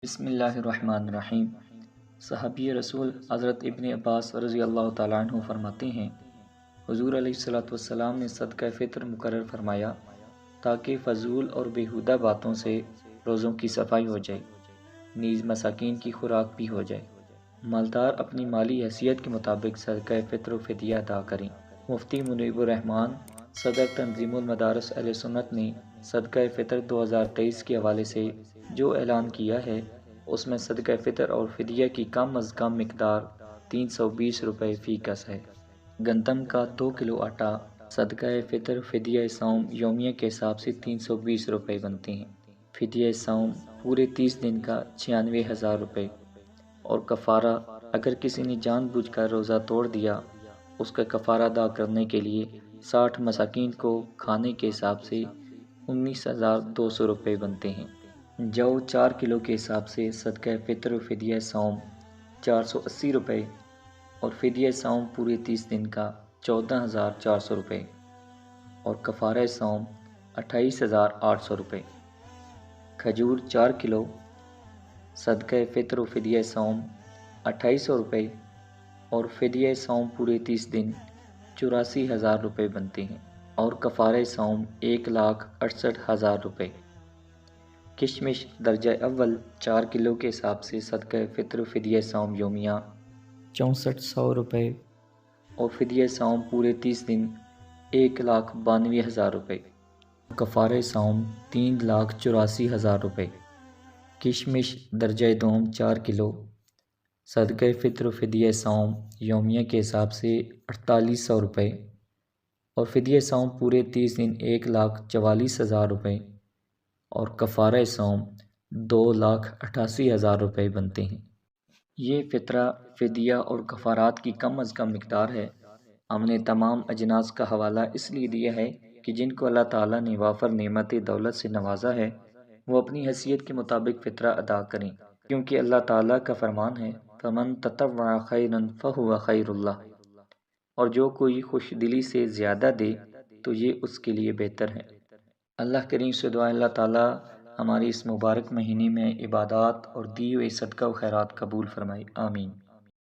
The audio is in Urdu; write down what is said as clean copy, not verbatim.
بسم اللہ الرحمن الرحیم۔ صحابی رسول حضرت ابن عباس رضی اللہ تعالیٰ عنہ فرماتے ہیں، حضور علیہ السلام نے صدقہ فطر مقرر فرمایا تاکہ فضول اور بیہودہ باتوں سے روزوں کی صفائی ہو جائے، نیز مساکین کی خوراک بھی ہو جائے۔ مالدار اپنی مالی حیثیت کے مطابق صدقہ فطر و فدیہ ادا کریں۔ مفتی منیب الرحمان صدر تنظیم المدارس اہل سنت نے صدقہ فطر 2023 کے حوالے سے جو اعلان کیا ہے، اس میں صدقہ فطر اور فدیہ کی کم از کم مقدار 320 روپے فی کس ہے۔ گندم کا 2 کلو آٹا صدقہ فطر فدیہ صوم یومیہ کے حساب سے 320 روپے بنتے ہیں۔ فدیہ صوم پورے 30 دن کا 96,000 روپے، اور کفارہ اگر کسی نے جان بوجھ کر روزہ توڑ دیا، اس کا کفارہ ادا کرنے کے لیے 60 مساکین کو کھانے کے حساب سے 19,200 روپے بنتے ہیں۔ جو 4 کلو کے حساب سے صدقہ فطر و فدیہ صوم 480 روپے، اور فدیہ صوم پورے 30 دن کا 14,400 روپے، اور کفارہ صوم 28,800 روپے۔ کھجور 4 کلو صدقہ فطر و فدیہ صوم 2800 روپے، اور فدیہ صوم پورے 30 دن 84,000 روپے بنتے ہیں، اور کفارہ صوم 1,68,000 روپے۔ کشمش درجہ اول 4 کلو کے حساب سے صدقہ فطر و فدیہ صوم یومیہ 6400 روپے، اور فدیہ صوم پورے 30 دن 1,92,000 روپے، کفارہ صوم 3,84,000 روپے۔ کشمش درجہ دوم 4 کلو صدقہ فطر و فدیہ صوم یومیہ کے حساب سے 4,800 روپے، اور فدیہ صوم پورے 30 دن 1,44,000 روپے، اور کفارہ صوم 2,88,000 روپے بنتے ہیں۔ یہ فطرہ، فدیہ اور کفارات کی کم از کم مقدار ہے۔ ہم نے تمام اجناس کا حوالہ اس لیے دیا ہے کہ جن کو اللہ تعالیٰ نے وافر نعمت دولت سے نوازا ہے، وہ اپنی حیثیت کے مطابق فطرہ ادا کریں، کیونکہ اللہ تعالیٰ کا فرمان ہے فَمَن تَطَوَّعَ خَيْرًا فَهُوَ خَيْرٌ لَهُ، اور جو کوئی خوش دلی سے زیادہ دے تو یہ اس کے لیے بہتر ہے۔ اللہ کریم سے دعا اللہ تعالیٰ ہماری اس مبارک مہینے میں عبادات اور دی ہوئے صدقہ و خیرات قبول فرمائے، آمین۔